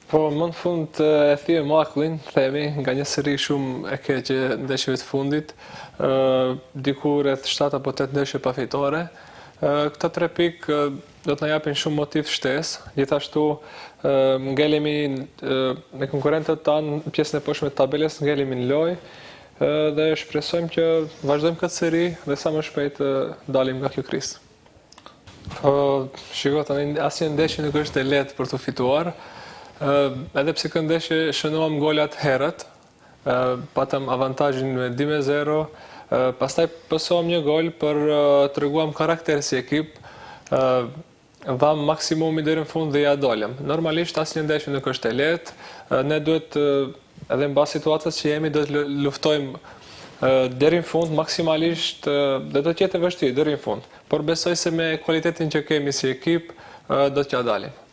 Po, më në fund e thye makullin, themi, nga një seri shumë e keqe ndeshjeve të fundit, diku rreth 7 apo 8 ndeshje pafitore. Këta 3 pikë do të na japin shumë motiv shtesë. Gjithashtu ngelemi me konkurrentët tanë në pjesën e poshtme të tabelës, ngelemi në lojë dhe shpresojmë që vazhdojmë këtë seri dhe sa më shpejt dalim nga kjo krizë. Shiko, tani asnjë ndeshje nuk është e lehtë për të fituar. Edhe pse këtë ndeshje shënuam golat herët, patëm avantazhin me 2-0, pastaj pësojmë një gol për treguam karakter si ekip, dham maksimumi deri në fund dhe ja dolëm. Normalisht asnjë ndeshje nuk është e lehtë, ne duhet edhe mbas situatës që jemi do të luftojmë deri në fund maksimalisht dhe do të jetë e vështirë deri në fund, por besoj se me cilëtetin që kemi si ekip do t'ja dalim.